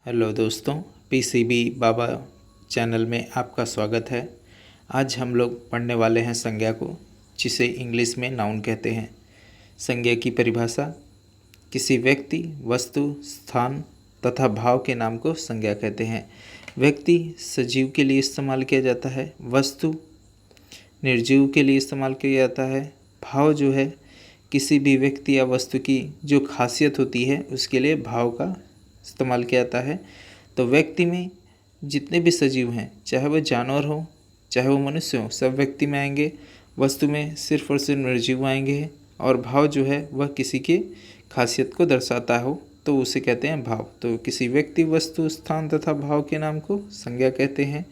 Hello दोस्तों, PCB बाबा channel में आपका स्वागत है। आज हम लोग पढ़ने वाले हैं संज्ञा को, जिसे इंग्लिश में नाउन कहते हैं। संज्ञा की परिभाषा: किसी व्यक्ति, वस्तु, स्थान तथा भाव के नाम को संज्ञा कहते हैं। व्यक्ति सजीव के लिए इस्तेमाल किया जाता है, वस्तु निर्जीव के लिए इस्तेमाल किया जाता है, भाव जो है किसी भी व्यक्ति या वस्तु की जो खासियत होती है उसके लिए भाव का इस्तेमाल किया जाता है। तो व्यक्ति में जितने भी सजीव हैं, चाहे वह जानवर हो चाहे वो मनुष्य हो, सब व्यक्ति में आएंगे। वस्तु में सिर्फ और सिर्फ निर्जीव आएंगे, और भाव जो है वह किसी की खासियत को दर्शाता हो तो उसे कहते हैं भाव। तो किसी व्यक्ति, वस्तु, स्थान तथा भाव के नाम को संज्ञा कहते हैं।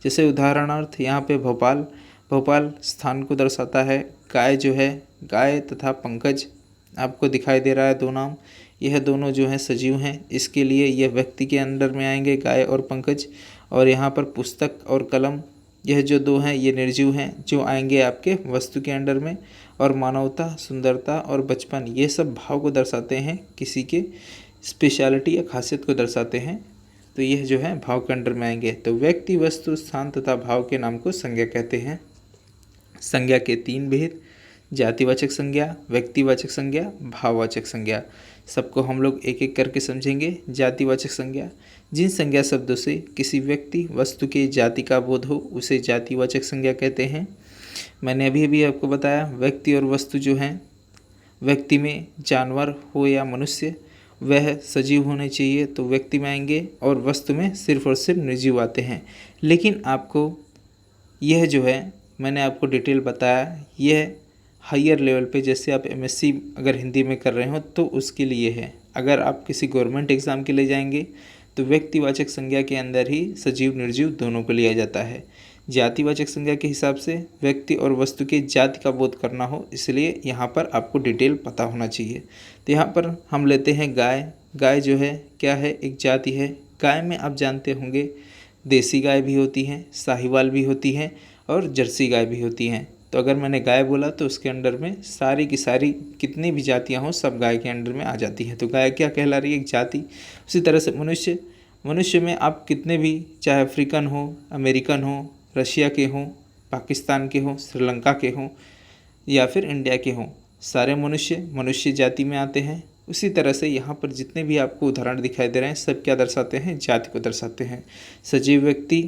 जैसे उदाहरणार्थ यहाँ पे भोपाल, भोपाल स्थान को दर्शाता है। गाय जो है, गाय तथा पंकज आपको दिखाई दे रहा है, दो नाम, यह दोनों जो हैं सजीव हैं, इसके लिए यह व्यक्ति के अंडर में आएंगे, गाय और पंकज। और यहाँ पर पुस्तक और कलम, यह जो दो हैं ये निर्जीव हैं, जो आएंगे आपके वस्तु के अंडर में। और मानवता, सुंदरता और बचपन, ये सब भाव को दर्शाते हैं, किसी के स्पेशलिटी या खासियत को दर्शाते हैं। तो यह जो है भाव के अंडर में आएंगे। तो व्यक्ति, वस्तु, स्थान तथा भाव के नाम को संज्ञा कहते हैं। संज्ञा के तीन भेद: जातिवाचक संज्ञा, व्यक्तिवाचक संज्ञा, भाववाचक संज्ञा। सबको हम लोग एक एक करके समझेंगे। जातिवाचक संज्ञा: जिन संज्ञा शब्दों से किसी व्यक्ति, वस्तु के जाति का बोध हो उसे जातिवाचक संज्ञा कहते हैं। मैंने अभी आपको बताया, व्यक्ति और वस्तु जो हैं, व्यक्ति में जानवर हो या मनुष्य, वह सजीव होने चाहिए तो व्यक्ति में आएंगे, और वस्तु में सिर्फ और सिर्फ निर्जीव आते हैं। लेकिन आपको यह जो है मैंने आपको डिटेल बताया, यह हायर लेवल पे, जैसे आप एमएससी अगर हिंदी में कर रहे हो तो उसके लिए है। अगर आप किसी गवर्नमेंट एग्ज़ाम के लिए जाएंगे तो व्यक्तिवाचक संज्ञा के अंदर ही सजीव निर्जीव दोनों को लिया जाता है। जातिवाचक संज्ञा के हिसाब से व्यक्ति और वस्तु के जाति का बोध करना हो, इसलिए यहाँ पर आपको डिटेल पता होना चाहिए। तो यहाँ पर हम लेते हैं गाय। गाय जो है क्या है, एक जाति है। गाय में आप जानते होंगे देसी गाय भी होती हैं, साहिवाल भी होती हैं और जर्सी गाय भी होती हैं। तो अगर मैंने गाय बोला तो उसके अंडर में सारी की सारी कितनी भी जातियां हों सब गाय के अंडर में आ जाती हैं। तो गाय क्या कहला रही है, एक जाति। उसी तरह से मनुष्य, मनुष्य में आप कितने भी, चाहे अफ्रीकन हो, अमेरिकन हो, रशिया के हों, पाकिस्तान के हों, श्रीलंका के हों या फिर इंडिया के हों, सारे मनुष्य मनुष्य जाति में आते हैं। उसी तरह से यहाँ पर जितने भी आपको उदाहरण दिखाई दे रहे हैं सब क्या दर्शाते हैं, जाति को दर्शाते हैं। सजीव व्यक्ति,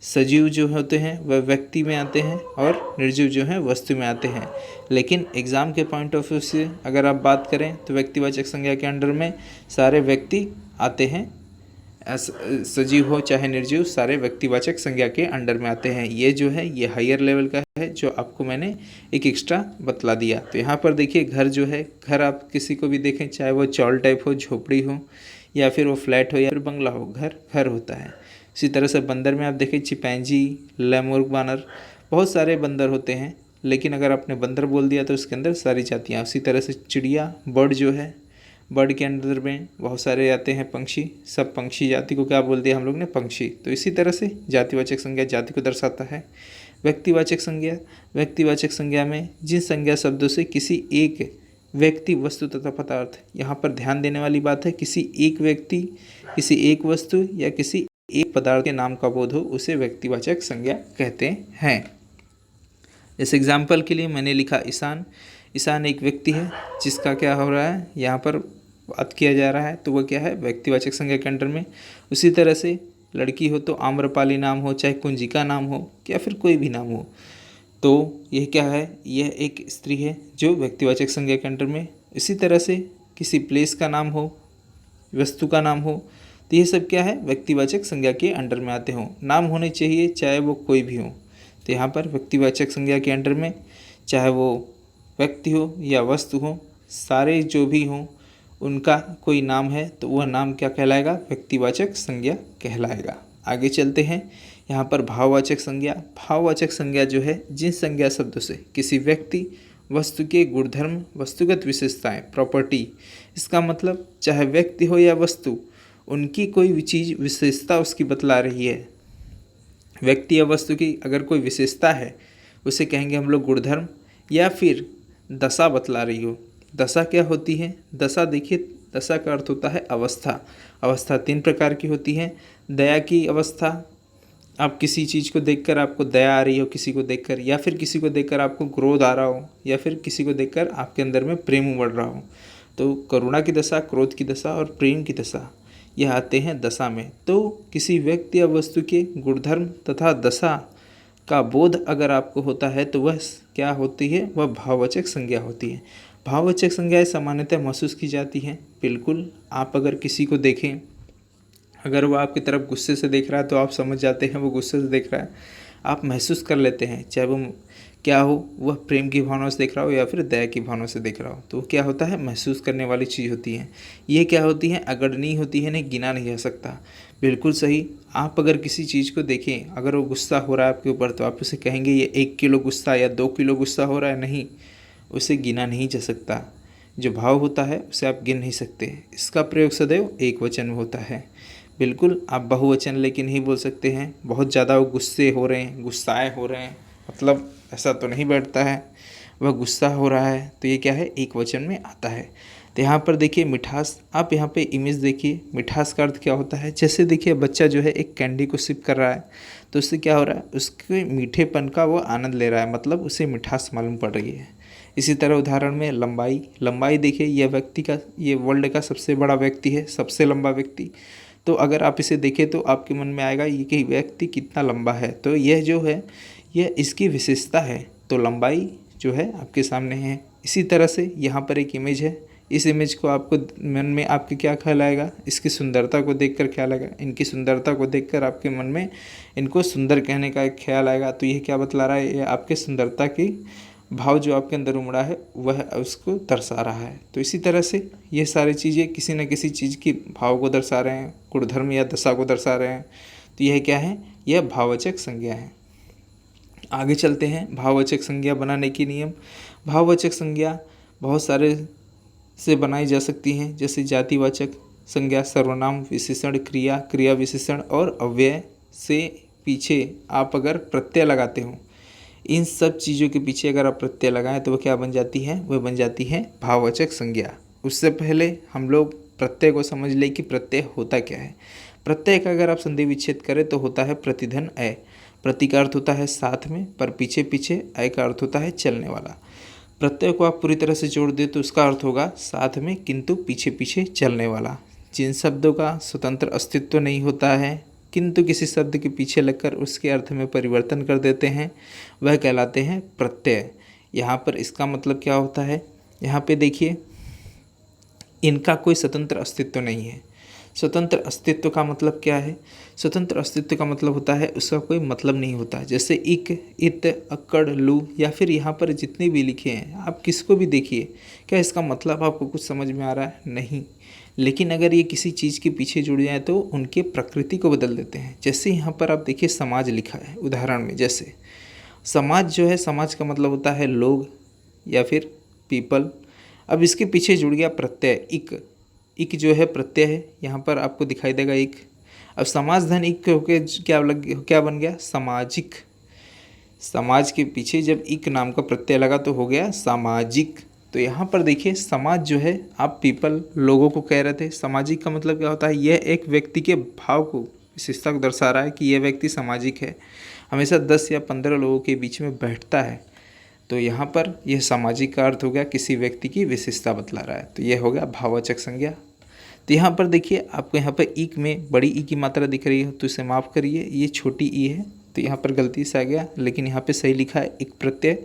सजीव जो होते हैं वह व्यक्ति में आते हैं, और निर्जीव जो हैं वस्तु में आते हैं। लेकिन एग्ज़ाम के पॉइंट ऑफ व्यू से अगर आप बात करें तो व्यक्तिवाचक संज्ञा के अंडर में सारे व्यक्ति आते हैं, सजीव हो चाहे निर्जीव, सारे व्यक्तिवाचक संज्ञा के अंडर में आते हैं। ये जो है ये हायर लेवल का है, जो आपको मैंने एक एक्स्ट्रा बतला दिया। तो यहाँ पर देखिए, घर जो है, घर आप किसी को भी देखें, चाहे वो चौल टाइप हो, झोपड़ी हो, या फिर वो फ्लैट हो या फिर बंगला हो, घर घर होता है। इसी तरह से बंदर में आप देखें, चिंपैंजी, लेमुर्ग बानर, बहुत सारे बंदर होते हैं। लेकिन अगर आपने बंदर बोल दिया तो उसके अंदर सारी जातियाँ। उसी तरह से चिड़िया, बर्ड जो है, बर्ड के अंदर में बहुत सारे आते हैं पंक्षी, सब पंक्षी जाति को क्या बोल दिया हम लोग ने, पंक्षी। तो इसी तरह से जातिवाचक संज्ञा जाति को दर्शाता है। व्यक्तिवाचक संज्ञा, व्यक्तिवाचक संज्ञा में जिन संज्ञा शब्दों से किसी एक व्यक्ति, वस्तु तथा पदार्थ, यहाँ पर ध्यान देने वाली बात है, किसी एक व्यक्ति, किसी एक वस्तु या किसी एक पदार्थ के नाम का बोध हो उसे व्यक्तिवाचक संज्ञा कहते हैं। इस एग्जाम्पल के लिए मैंने लिखा ईशान। ईशान एक व्यक्ति है जिसका क्या हो रहा है, यहाँ पर बात किया जा रहा है, तो वह क्या है, व्यक्तिवाचक संज्ञा के अंडर में। उसी तरह से लड़की हो तो आम्रपाली नाम हो, चाहे कुंजिका नाम हो, या फिर कोई भी नाम हो, तो यह क्या है, यह एक स्त्री है जो व्यक्तिवाचक संज्ञा के अंडर में। इसी तरह से किसी प्लेस का नाम हो, वस्तु का नाम हो, तो ये सब क्या है, व्यक्तिवाचक संज्ञा के अंडर में आते हों। नाम होने चाहिए चाहे वो कोई भी हो। तो यहाँ पर व्यक्तिवाचक संज्ञा के अंडर में चाहे वो व्यक्ति हो या वस्तु हो, सारे जो भी हों उनका कोई नाम है तो वह नाम क्या कहलाएगा, व्यक्तिवाचक संज्ञा कहलाएगा। आगे चलते हैं। यहाँ पर भाववाचक संज्ञा। भाववाचक संज्ञा जो है जिन संज्ञा शब्दों से किसी व्यक्ति, वस्तु के गुणधर्म, वस्तुगत विशेषताएं, प्रॉपर्टी, इसका मतलब चाहे व्यक्ति हो या वस्तु, उनकी कोई भी चीज़ विशेषता उसकी बतला रही है। व्यक्ति या वस्तु की अगर कोई विशेषता है उसे कहेंगे हम लोग गुणधर्म, या फिर दशा बतला रही हो। दशा क्या होती है, दशा देखिए दशा का अर्थ होता है अवस्था। अवस्था 3 प्रकार की होती है। दया की अवस्था, आप किसी चीज़ को देखकर आपको दया आ रही हो किसी को देखकर, या फिर किसी को देखकर आपको क्रोध आ रहा हो, या फिर किसी को देखकर आपके अंदर में प्रेम उमड़ रहा हो। तो करुणा की दशा, क्रोध की दशा और प्रेम की दशा, यह आते हैं दशा में। तो किसी व्यक्ति या वस्तु के गुणधर्म तथा दशा का बोध अगर आपको होता है तो वह क्या होती है, वह भाववाचक संज्ञा होती है। भाववाचक संज्ञाएं सामान्यतः महसूस की जाती हैं। बिल्कुल, आप अगर किसी को देखें, अगर वो आपकी तरफ गुस्से से देख रहा है तो आप समझ जाते हैं वो गुस्से से देख रहा है। आप महसूस कर लेते हैं, चाहे वो क्या हो, वह प्रेम की भावना से देख रहा हो या फिर दया की भावना से देख रहा हो, तो क्या होता है, महसूस करने वाली चीज़ होती है। ये क्या होती है, अगणनीय होती है, नहीं गिना नहीं जा सकता। बिल्कुल सही। आप अगर किसी चीज़ को देखें, अगर वो गुस्सा हो रहा है आपके ऊपर, तो आप उसे कहेंगे ये 1 किलो गुस्सा या 2 किलो गुस्सा हो रहा है, नहीं, उसे गिना नहीं जा सकता। जो भाव होता है उसे आप गिन नहीं सकते। इसका प्रयोग सदैव एक वचन में होता है। बिल्कुल, आप बहुवचन लेकिन नहीं बोल सकते हैं। बहुत ज़्यादा वो गुस्से हो रहे हैं, गुस्साए हो रहे हैं, मतलब ऐसा तो नहीं बैठता है। वह गुस्सा हो रहा है तो ये क्या है, एक वचन में आता है। तो यहाँ पर देखिए मिठास, आप यहाँ पे इमेज देखिए, मिठास का अर्थ क्या होता है। जैसे देखिए बच्चा जो है एक कैंडी को सिप कर रहा है, तो उससे क्या हो रहा है, उसके मीठेपन का वो आनंद ले रहा है, मतलब उसे मिठास मालूम पड़ रही है। इसी तरह उदाहरण में लंबाई, लंबाई देखिए, यह व्यक्ति का, ये वर्ल्ड का सबसे बड़ा व्यक्ति है, सबसे लंबा व्यक्ति। तो अगर आप इसे देखें तो आपके मन में आएगा ये कि व्यक्ति कितना लंबा है, तो यह जो है यह इसकी विशेषता है। तो लंबाई जो है आपके सामने है। इसी तरह से यहाँ पर एक इमेज है, इस इमेज को आपको मन में आपके क्या ख्याल आएगा, इसकी सुंदरता को देखकर ख्याल आएगा, इनकी सुंदरता को देखकर आपके मन में इनको सुंदर कहने का एक ख्याल आएगा। तो यह क्या बतला रहा है, ये आपके सुंदरता की भाव जो आपके अंदर उमड़ा है वह उसको दर्शा रहा है। तो इसी तरह से ये सारी चीज़ें किसी न किसी चीज़ की भाव को दर्शा रहे हैं, गुणधर्म या दशा को दर्शा रहे हैं। तो यह क्या है, यह भाववाचक संज्ञा है। आगे चलते हैं, भाववाचक संज्ञा बनाने के नियम। भाववाचक संज्ञा बहुत सारे से बनाई जा सकती हैं, जैसे जातिवाचक संज्ञा, सर्वनाम, विशेषण, क्रिया, क्रिया विशेषण और अव्यय से पीछे आप अगर प्रत्यय लगाते हो, इन सब चीज़ों के पीछे अगर आप प्रत्यय लगाएं तो वह क्या बन जाती है, वह बन जाती है भाववाचक संज्ञा। उससे पहले हम लोग प्रत्यय को समझ लें कि प्रत्यय होता क्या है। प्रत्यय का अगर आप संधि विच्छेद करें तो होता है प्रतिधन अय। प्रति का अर्थ होता है साथ में, पर पीछे पीछे, अय का अर्थ होता है चलने वाला। प्रत्यय को आप पूरी तरह से जोड़ दे तो उसका अर्थ होगा साथ में किंतु पीछे पीछे चलने वाला। जिन शब्दों का स्वतंत्र अस्तित्व नहीं होता है किंतु किसी शब्द के पीछे लगकर उसके अर्थ में परिवर्तन कर देते हैं, वह कहलाते हैं प्रत्यय। यहाँ पर इसका मतलब क्या होता है, यहाँ पे देखिए इनका कोई स्वतंत्र अस्तित्व नहीं है। स्वतंत्र अस्तित्व का मतलब क्या है, स्वतंत्र अस्तित्व का मतलब होता है उसका कोई मतलब नहीं होता। जैसे इक, इत, अक्कड़, लू या फिर यहाँ पर जितने भी लिखे हैं आप किसको भी देखिए, क्या इसका मतलब आपको कुछ समझ में आ रहा है, नहीं। लेकिन अगर ये किसी चीज़ के पीछे जुड़ जाए तो उनके प्रकृति को बदल देते हैं। जैसे यहाँ पर आप देखिए समाज लिखा है उदाहरण में, जैसे समाज जो है, समाज का मतलब होता है लोग या फिर पीपल। अब इसके पीछे जुड़ गया प्रत्यय इक, इक जो है प्रत्यय है, यहाँ पर आपको दिखाई देगा इक। अब समाज धन इक होके क्या बन गया, सामाजिक। समाज के पीछे जब इक नाम का प्रत्यय लगा तो हो गया सामाजिक। तो यहाँ पर देखिए समाज जो है, आप पीपल लोगों को कह रहे थे, सामाजिक का मतलब क्या होता है, यह एक व्यक्ति के भाव को, विशेषता को दर्शा रहा है कि यह व्यक्ति सामाजिक है, हमेशा 10 या 15 लोगों के बीच में बैठता है। तो यहाँ पर यह सामाजिक का अर्थ हो गया किसी व्यक्ति की विशेषता बतला रहा है, तो यह हो गया भाववाचक संज्ञा। तो यहाँ पर देखिए आपको यहाँ पर ईक में बड़ी ई की मात्रा दिख रही है तो इसे माफ़ करिए, ये छोटी ई है तो यहाँ पर गलती से आ गया, लेकिन यहाँ पे सही लिखा है एक प्रत्यय।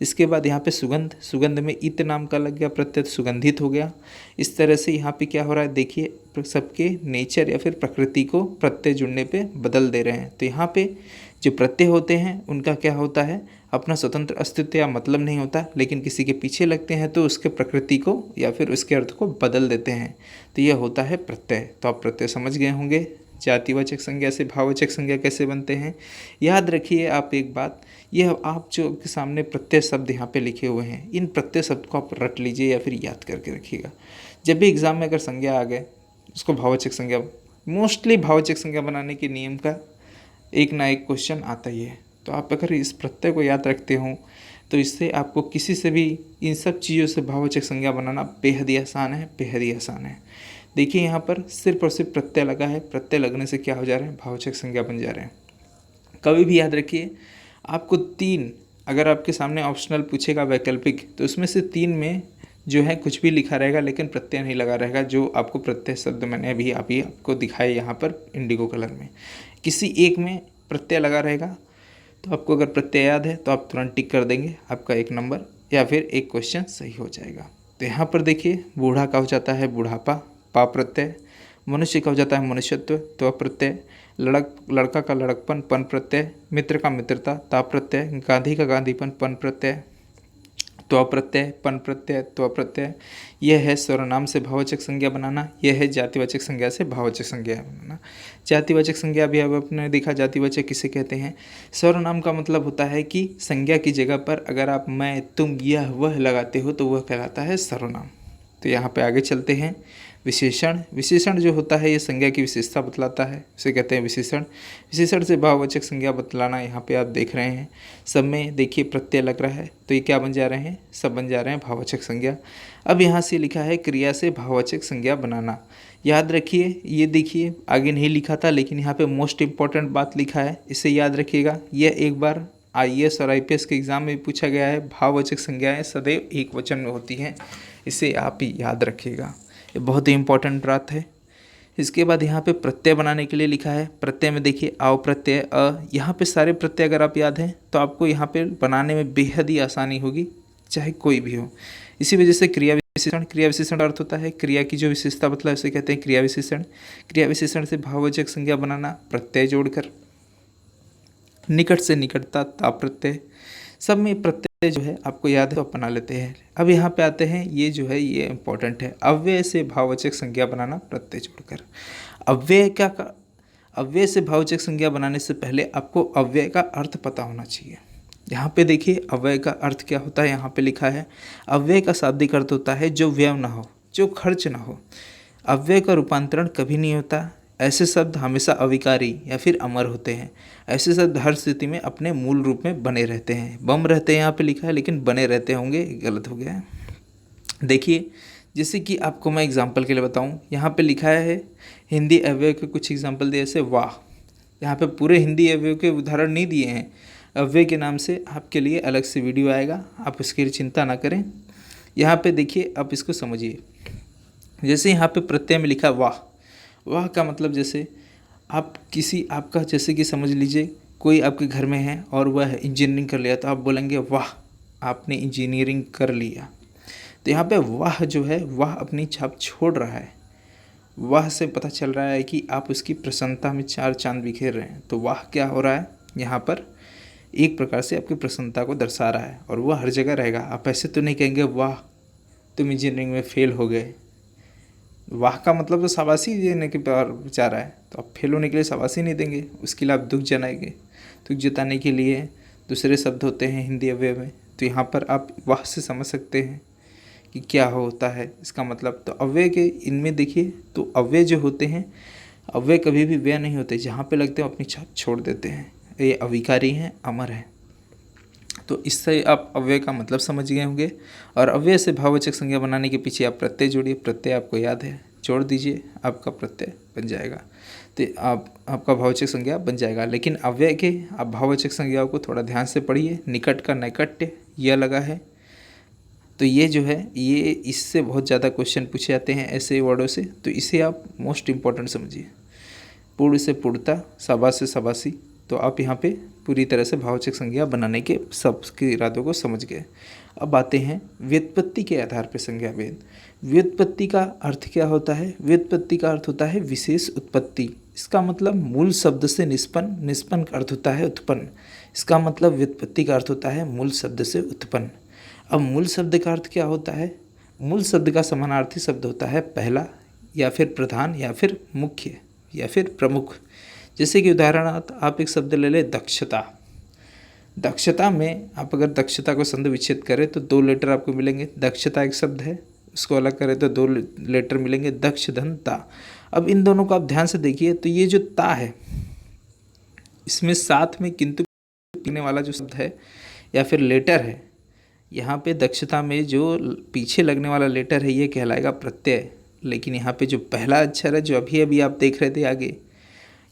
इसके बाद यहाँ पे सुगंध, सुगंध में इत नाम का लग गया प्रत्यय, सुगंधित हो गया। इस तरह से यहाँ पे क्या हो रहा है, देखिए सबके नेचर या फिर प्रकृति को प्रत्यय जुड़ने पे बदल दे रहे हैं। तो यहाँ पे जो प्रत्यय होते हैं उनका क्या होता है, अपना स्वतंत्र अस्तित्व या मतलब नहीं होता, लेकिन किसी के पीछे लगते हैं तो उसके प्रकृति को या फिर उसके अर्थ को बदल देते हैं। तो यह होता है प्रत्यय। तो आप प्रत्यय समझ गए होंगे, जातिवाचक संज्ञा से भाववाचक संज्ञा कैसे बनते हैं। याद रखिए आप एक बात, यह आप जो के सामने प्रत्यय शब्द यहाँ पे लिखे हुए हैं, इन प्रत्यय शब्द को आप रट लीजिए या फिर याद करके रखिएगा। जब भी एग्जाम में अगर संज्ञा आ गए उसको भाववाचक संज्ञा, मोस्टली भाववाचक संज्ञा बनाने के नियम का एक ना एक क्वेश्चन आता ही है। तो आप अगर इस प्रत्यय को याद रखते हो, तो इससे आपको किसी से भी इन सब चीज़ों से भाववाचक संज्ञा बनाना बेहद ही आसान है, बेहद ही आसान है। देखिए यहाँ पर सिर्फ और सिर्फ प्रत्यय लगा है, प्रत्यय लगने से क्या हो जा रहे हैं, भाववाचक संज्ञा बन जा रहे हैं। कभी भी याद रखिए, आपको 3 अगर आपके सामने ऑप्शनल पूछेगा वैकल्पिक, तो उसमें से 3 में जो है कुछ भी लिखा रहेगा लेकिन प्रत्यय नहीं लगा रहेगा, जो आपको प्रत्यय शब्द मैंने अभी आपको दिखाया यहाँ पर इंडिगो कलर में। किसी एक में प्रत्यय लगा रहेगा, तो आपको अगर प्रत्यय याद है तो आप तुरंत टिक कर देंगे, आपका 1 नंबर या फिर एक क्वेश्चन सही हो जाएगा। तो यहाँ पर देखिए, बूढ़ा का हो जाता है बुढ़ापा, पा प्रत्यय। मनुष्य का हो जाता है मनुष्यत्व, त्व प्रत्यय। लड़का का लड़कपन, पन प्रत्यय। मित्र का मित्रता, ता प्रत्यय। गांधी का गांधीपन, पन प्रत्यय, त्व प्रत्यय, पन प्रत्यय, त्व प्रत्यय। यह है सर्वनाम से भाववाचक संज्ञा बनाना, यह है जातिवाचक संज्ञा से भाववाचक संज्ञा बनाना। जातिवाचक संज्ञा भी अब आपने देखा, जातिवाचक किसे कहते हैं। सर्वनाम का मतलब होता है कि संज्ञा की जगह पर अगर आप मैं, तुम, यह, वह लगाते हो तो वह कहलाता है सर्वनाम। तो यहाँ पे आगे चलते हैं। विशेषण, विशेषण जो होता है ये संज्ञा की विशेषता बतलाता है, इसे कहते हैं विशेषण। विशेषण से भाववाचक संज्ञा बतलाना यहाँ पे आप देख रहे हैं। सब में देखिए प्रत्यय लग रहा है, तो ये क्या बन जा रहे हैं, सब बन जा रहे हैं भाववाचक संज्ञा। अब यहाँ से लिखा है क्रिया से भाववाचक संज्ञा बनाना। याद रखिए, ये देखिए आगे नहीं लिखा था लेकिन यहाँ पे मोस्ट इंपॉर्टेंट बात लिखा है, इसे याद रखिएगा। यह एक बार IAS और IPS के एग्जाम में पूछा गया है। भाववाचक संज्ञाएं सदैव एक वचन में होती हैं, इसे आप ही याद रखिएगा, ये बहुत ही इंपॉर्टेंट बात है। इसके बाद यहाँ पे प्रत्यय बनाने के लिए लिखा है। प्रत्यय में देखिए आव प्रत्यय, अ, यहाँ पे सारे प्रत्यय अगर आप याद हैं तो आपको यहाँ पे बनाने में बेहद ही आसानी होगी, चाहे कोई भी हो। इसी वजह से क्रिया विशेषण, क्रिया विशेषण अर्थ होता है क्रिया की जो विशेषता बतला उसे कहते हैं क्रिया विशेषण। क्रिया विशेषण से भाववाचक संज्ञा बनाना, प्रत्यय जोड़कर। निकट से निकटता, ता प्रत्यय। सब में प्रत्यय जो है आपको याद है तो आप बना लेते हैं। अब यहाँ पे आते हैं, ये जो है ये इंपॉर्टेंट है, अव्यय से भाववाचक संज्ञा बनाना प्रत्यय जोड़कर। अव्यय से भाववाचक संज्ञा बनाने से पहले आपको अव्यय का अर्थ पता होना चाहिए। यहाँ पे देखिए अव्यय का अर्थ क्या होता है, यहाँ पे लिखा है अव्यय का शाब्दिक अर्थ होता है जो व्यय ना हो, जो खर्च ना हो। अव्यय का रूपांतरण कभी नहीं होता। ऐसे शब्द हमेशा अविकारी या फिर अमर होते हैं। ऐसे शब्द हर स्थिति में अपने मूल रूप में बने रहते हैं। बम रहते हैं यहाँ पे लिखा है लेकिन बने रहते होंगे, गलत हो गया है। देखिए जैसे कि आपको मैं एग्जांपल के लिए बताऊं, यहाँ पे लिखा है हिंदी अव्यय के कुछ एग्जांपल दिए, जैसे वाह। यहाँ पे पूरे हिंदी अव्यय के उदाहरण नहीं दिए हैं, अव्यय के नाम से आपके लिए अलग से वीडियो आएगा, आप उसकी चिंता ना करें। यहाँ पे देखिए, आप इसको समझिए। जैसे यहाँ पे प्रत्यय में लिखा वाह, वाह का मतलब जैसे आप किसी, आपका जैसे कि समझ लीजिए कोई आपके घर में है और वह इंजीनियरिंग कर लिया, तो आप बोलेंगे वाह आपने इंजीनियरिंग कर लिया। तो यहाँ पे वाह जो है, वाह अपनी छाप छोड़ रहा है। वाह से पता चल रहा है कि आप उसकी प्रसन्नता में 4 चांद बिखेर रहे हैं। तो वाह क्या हो रहा है, यहाँ पर एक प्रकार से आपकी प्रसन्नता को दर्शा रहा है, और वह हर जगह रहेगा। आप ऐसे तो नहीं कहेंगे वाह तुम इंजीनियरिंग में फेल हो गए। वाह का मतलब तो शाबाशी देने के प्यार चाह रहा है, तो आप फेल होने के लिए शाबाशी नहीं देंगे, उसके लिए आप दुख जताएंगे। दुख जताने के लिए दूसरे शब्द होते हैं हिंदी अव्यय में। तो यहाँ पर आप वाह से समझ सकते हैं कि क्या होता है इसका मतलब। तो अव्यय के इनमें देखिए, तो अव्यय जो होते हैं, अव्यय कभी भी व्यय नहीं होते, जहाँ पे लगते हैं अपनी छाप छोड़ देते हैं। ये अविकारी हैं, अमर हैं। तो इससे आप अव्यय का मतलब समझ गए होंगे। और अव्यय से भाववाचक संज्ञा बनाने के पीछे आप प्रत्यय जोड़िए। प्रत्यय आपको याद है, जोड़ दीजिए, आपका प्रत्यय बन जाएगा। तो आपका भाववाचक संज्ञा बन जाएगा। लेकिन अव्यय के आप भाववाचक संज्ञाओं को थोड़ा ध्यान से पढ़िए। निकट का नैकट्य यह लगा है, तो ये जो है, ये इससे बहुत ज़्यादा क्वेश्चन पूछे जाते हैं ऐसे वर्डों से, तो इसे आप मोस्ट इम्पॉर्टेंट समझिए। पूर्ण से पूर्णता, शाबाश से शाबाशी। तो आप यहाँ पे पूरी तरह से भाववाचक संज्ञा बनाने के सबके इरादों को समझ गए। अब आते हैं व्युत्पत्ति के आधार पर संज्ञा भेद। व्युत्पत्ति का अर्थ क्या होता है? व्युत्पत्ति का अर्थ होता है विशेष उत्पत्ति। इसका मतलब मूल शब्द से निष्पन्न, निष्पन्न का अर्थ होता है उत्पन्न। इसका मतलब व्युत्पत्ति का अर्थ होता है मूल शब्द से उत्पन्न। अब मूल शब्द का अर्थ क्या होता है? मूल शब्द का समानार्थी शब्द होता है पहला, या फिर प्रधान, या फिर मुख्य, या फिर प्रमुख। जैसे कि उदाहरणार्थ आप एक शब्द ले लें दक्षता। दक्षता में आप अगर दक्षता को संधि विच्छेद करें तो 2 लेटर आपको मिलेंगे। दक्षता एक शब्द है, उसको अलग करें तो 2 लेटर मिलेंगे, दक्ष धन ता। अब इन दोनों को आप ध्यान से देखिए, तो ये जो ता है, इसमें साथ में किंतु पीने वाला जो शब्द है या फिर लेटर है, यहाँ पे दक्षता में जो पीछे लगने वाला लेटर है ये कहलाएगा प्रत्यय, लेकिन यहाँ पे जो पहला अक्षर है जो अभी अभी आप देख रहे थे आगे,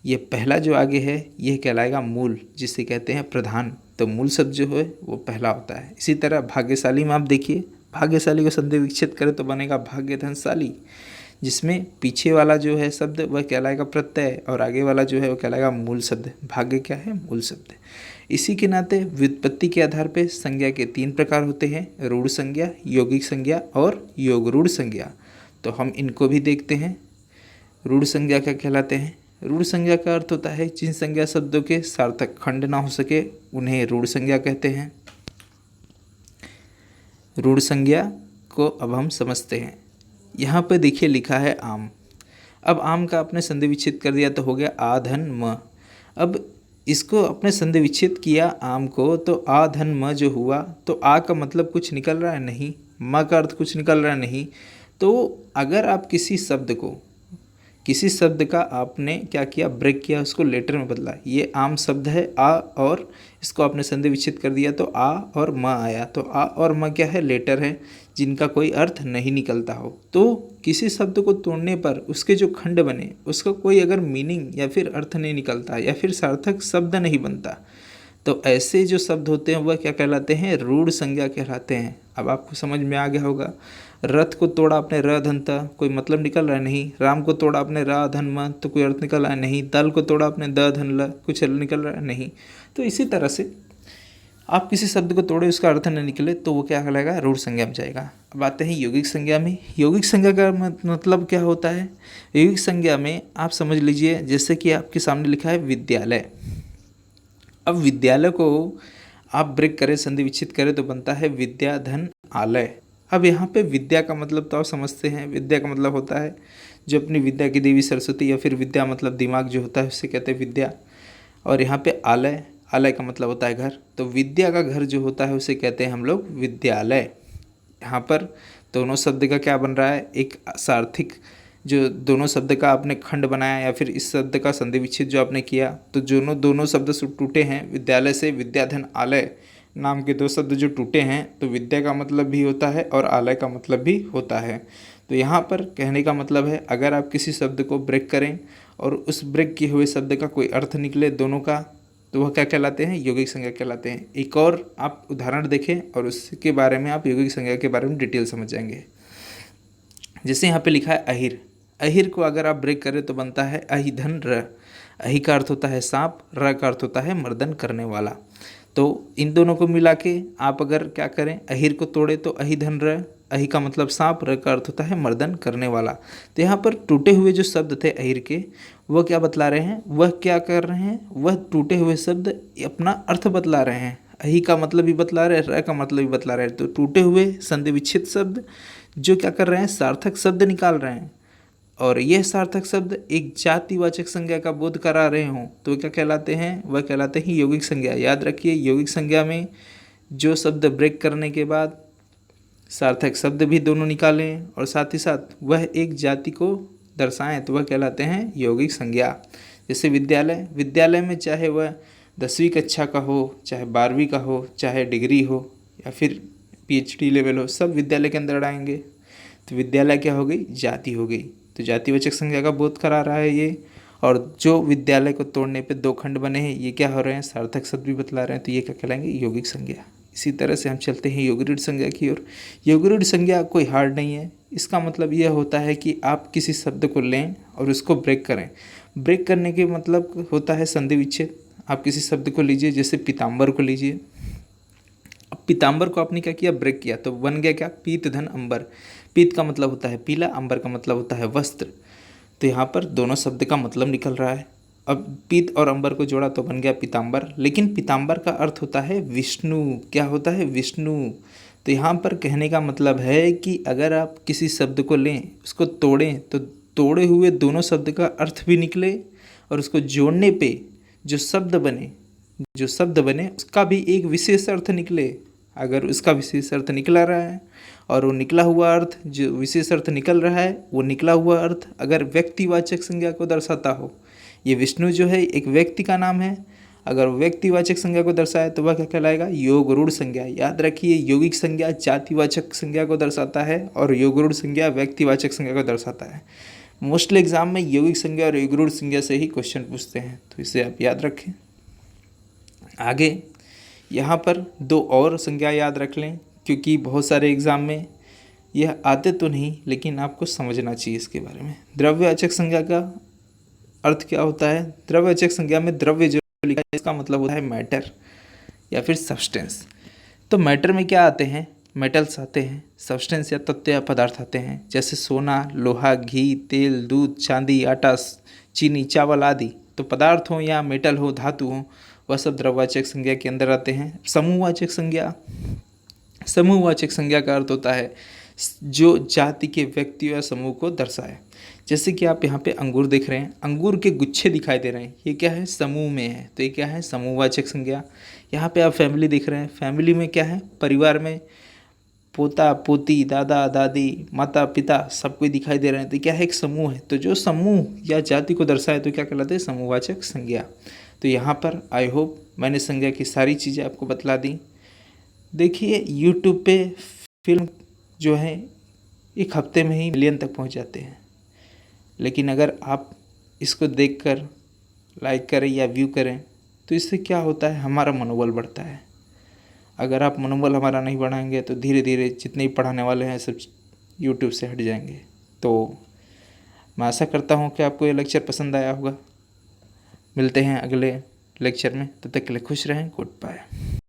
ये पहला जो आगे है यह कहलाएगा मूल, जिसे कहते हैं प्रधान। तो मूल शब्द जो है वो पहला होता है। इसी तरह भाग्यशाली में आप देखिए, भाग्यशाली को संधि विच्छेद करें तो बनेगा भाग्य धनशाली, जिसमें पीछे वाला जो है शब्द वह कहलाएगा प्रत्यय और आगे वाला जो है वो कहलाएगा मूल शब्द। भाग्य क्या है? मूल शब्द। इसी के नाते व्युत्पत्ति के आधार पर संज्ञा के 3 प्रकार होते हैं, रूढ़ संज्ञा, यौगिक संज्ञा और योगरूढ़ संज्ञा। तो हम इनको भी देखते हैं। रूढ़ संज्ञा क्या कहलाते हैं? रूढ़ संज्ञा का अर्थ होता है जिन संज्ञा शब्दों के सार्थक खंड ना हो सके उन्हें रूढ़ संज्ञा कहते हैं। रूढ़ संज्ञा को अब हम समझते हैं। यहाँ पर देखिए लिखा है आम। अब आम का आपने संधि विच्छेद कर दिया तो हो गया आ धन म। अब इसको अपने संधि विच्छेद किया आम को, तो आ धन म जो हुआ, तो आ का मतलब कुछ निकल रहा है? नहीं। म का अर्थ कुछ निकल रहा है? नहीं। तो अगर आप किसी शब्द का आपने क्या किया? ब्रेक किया, उसको लेटर में बदला। ये आम शब्द है आ, और इसको आपने संधि विच्छेद कर दिया तो आ और म आया। तो आ और म क्या है? लेटर है जिनका कोई अर्थ नहीं निकलता हो। तो किसी शब्द को तोड़ने पर उसके जो खंड बने उसका कोई अगर मीनिंग या फिर अर्थ नहीं निकलता या फिर सार्थक शब्द नहीं बनता, तो ऐसे जो शब्द होते हैं वह क्या कहलाते हैं? रूढ़ संज्ञा कहलाते हैं। अब आपको समझ में आ गया होगा। रथ को तोड़ा आपने र धन त, कोई मतलब निकल रहा है? नहीं। राम को तोड़ा आपने रा धन म, तो कोई अर्थ निकल रहा है? नहीं। दल को तोड़ा आपने द धन ल, कुछ निकल रहा है? नहीं। तो इसी तरह से आप किसी शब्द को तोड़े उसका अर्थ न निकले तो वो क्या कहलाएगा? रूढ़ संज्ञा में जाएगा। अब आते हैं यौगिक संज्ञा में। यौगिक संज्ञा का मतलब क्या होता है? यौगिक संज्ञा में आप समझ लीजिए, जैसे कि आपके सामने लिखा है विद्यालय। अब विद्यालय को आप ब्रेक करें, संधि विच्छेद करें तो बनता है विद्या धन आलय। अब यहाँ पे विद्या का मतलब तो आप समझते हैं। विद्या का मतलब होता है जो अपनी विद्या की देवी सरस्वती, या फिर विद्या मतलब दिमाग जो होता है उससे कहते हैं विद्या। और यहाँ पे आलय, आलय का मतलब होता है घर। तो विद्या का घर जो होता है उसे कहते हैं हम लोग विद्यालय। यहाँ पर दोनों शब्द का क्या बन रहा है? एक सार्थिक, जो दोनों शब्द का आपने खंड बनाया या फिर इस शब्द का संधि विच्छेद जो आपने किया, तो दोनों शब्द टूटे हैं। विद्यालय से विद्याधन आलय नाम के 2 शब्द जो टूटे हैं, तो विद्या का मतलब भी होता है और आलय का मतलब भी होता है। तो यहाँ पर कहने का मतलब है अगर आप किसी शब्द को ब्रेक करें और उस ब्रेक किए हुए शब्द का कोई अर्थ निकले दोनों का, तो वह क्या कहलाते हैं? यौगिक संज्ञा कहलाते हैं। एक और आप उदाहरण देखें और उसके बारे में आप यौगिक संज्ञा के बारे में डिटेल समझ जाएंगे। जैसे यहाँ पे लिखा है अहिर। अहिर को अगर आप ब्रेक करें तो बनता है अहिधन र। अहि का अर्थ होता है सांप, र का अर्थ होता है मर्दन करने वाला। तो इन दोनों को मिला के आप अगर क्या करें, अहिर को तोड़े तो अहिधन र। अहि का मतलब सांप, र का अर्थ होता है मर्दन करने वाला। तो यहाँ पर टूटे हुए जो शब्द थे अहिर के, वह क्या बतला रहे हैं? वह क्या कर रहे हैं? वह टूटे हुए शब्द अपना अर्थ बतला रहे हैं। अहि का मतलब भी बतला रहे हैं, र का मतलब भी बतला रहे हैं। तो टूटे हुए संधि विच्छेद शब्द जो क्या कर रहे हैं? सार्थक शब्द निकाल रहे हैं। और यह सार्थक शब्द एक जातिवाचक संज्ञा का बोध करा रहे हों तो क्या कहलाते हैं? वह कहलाते हैं यौगिक संज्ञा। याद रखिए, यौगिक संज्ञा में जो शब्द ब्रेक करने के बाद सार्थक शब्द भी दोनों निकालें और साथ ही साथ वह एक जाति को दर्शाएं तो वह कहलाते हैं यौगिक संज्ञा। जैसे विद्यालय, विद्यालय में चाहे वह 10वीं कक्षा का हो, चाहे 12वीं का हो, चाहे डिग्री हो या फिर PhD लेवल हो, सब विद्यालय के अंदर आएंगे। तो विद्यालय क्या हो गई? जाति हो गई। तो जातिवाचक संज्ञा का बोध करा रहा है ये। और जो विद्यालय को तोड़ने पे 2 खंड बने हैं, ये क्या हो रहे हैं? सार्थक शब्द भी बतला रहे हैं। तो ये क्या कहलाएंगे? यौगिक संज्ञा। इसी तरह से हम चलते हैं योगरूढ़ संज्ञा की ओर। योगरूढ़ संज्ञा कोई हार्ड नहीं है। इसका मतलब यह होता है कि आप किसी शब्द को लें और उसको ब्रेक करें। ब्रेक करने के मतलब होता है संधि विच्छेद। आप किसी शब्द को लीजिए, जैसे पीताम्बर को लीजिए। अब पीताम्बर को आपने क्या किया? ब्रेक किया, तो बन गया क्या? पीत धन अंबर। पीत का मतलब होता है पीला, अंबर का मतलब होता है वस्त्र। तो यहाँ पर दोनों शब्द का मतलब निकल रहा है। अब पीत और अंबर को जोड़ा तो बन गया पीताम्बर। लेकिन पीताम्बर का अर्थ होता है विष्णु। क्या होता है? विष्णु। तो यहाँ पर कहने का मतलब है कि अगर आप किसी शब्द को लें, उसको तोड़ें, तो तोड़े हुए दोनों शब्द का अर्थ भी निकले और उसको जोड़ने पे जो शब्द बने उसका भी एक विशेष अर्थ निकले। अगर उसका विशेष अर्थ निकला रहा है और वो निकला हुआ अर्थ, जो विशेष अर्थ निकल रहा है, वो निकला हुआ अर्थ अगर व्यक्तिवाचक संज्ञा को दर्शाता हो, ये विष्णु जो है एक व्यक्ति का नाम है। अगर व्यक्तिवाचक संज्ञा को दर्शाए तो वह क्या कहलाएगा, योग रूढ़ संज्ञा। याद रखिए, यौगिक संज्ञा जातिवाचक संज्ञा को दर्शाता है और योग रूढ़ संज्ञा व्यक्तिवाचक संज्ञा को दर्शाता है। मोस्टली एग्जाम में यौगिक संज्ञा और योग रूढ़ संज्ञा से ही क्वेश्चन पूछते हैं, तो इसे आप याद रखें। आगे यहाँ पर दो और संज्ञा याद रख लें, क्योंकि बहुत सारे एग्ज़ाम में यह आते तो नहीं, लेकिन आपको समझना चाहिए इसके बारे में। द्रव्यवाचक संज्ञा का अर्थ क्या होता है? द्रव्यवाचक संज्ञा में द्रव्य जो लिखा है इसका मतलब होता है मैटर या फिर सब्सटेंस। तो मैटर में क्या आते हैं? मेटल्स आते हैं। सब्सटेंस या तत्व या पदार्थ आते हैं, जैसे सोना, लोहा, घी, तेल, दूध, चांदी, आटा, चीनी, चावल आदि। तो पदार्थ हो या मेटल हो, धातु हो, वह सब द्रव्यवाचक संज्ञा के अंदर आते हैं। समूहवाचक संज्ञा, समूहवाचक संज्ञा का अर्थ होता है जो जाति के व्यक्ति या समूह को दर्शाए। जैसे कि आप यहाँ पे अंगूर देख रहे हैं, अंगूर के गुच्छे दिखाई दे रहे हैं, ये क्या है? समूह में है, तो ये क्या है? समूहवाचक संज्ञा। यहाँ पे आप फैमिली देख रहे हैं, फैमिली में क्या है? परिवार में पोता पोती, दादा दादी, माता पिता सब कोई दिखाई दे रहे हैं, तो क्या है? एक समूह है। तो जो समूह या जाति को दर्शाए तो क्या कहलाते हैं? समूहवाचक संज्ञा। तो यहाँ पर आई होप मैंने संज्ञा की सारी चीज़ें आपको बतला दी। देखिए यूट्यूब पे फिल्म जो है एक हफ्ते में ही मिलियन तक पहुँच जाते हैं, लेकिन अगर आप इसको देखकर लाइक करें या व्यू करें तो इससे क्या होता है? हमारा मनोबल बढ़ता है। अगर आप मनोबल हमारा नहीं बढ़ाएंगे तो धीरे धीरे जितने ही पढ़ाने वाले हैं सब यूट्यूब से हट जाएंगे। तो मैं आशा करता हूँ कि आपको ये लेक्चर पसंद आया होगा। मिलते हैं अगले लेक्चर में, तब तक के लिए खुश रहें। Good bye.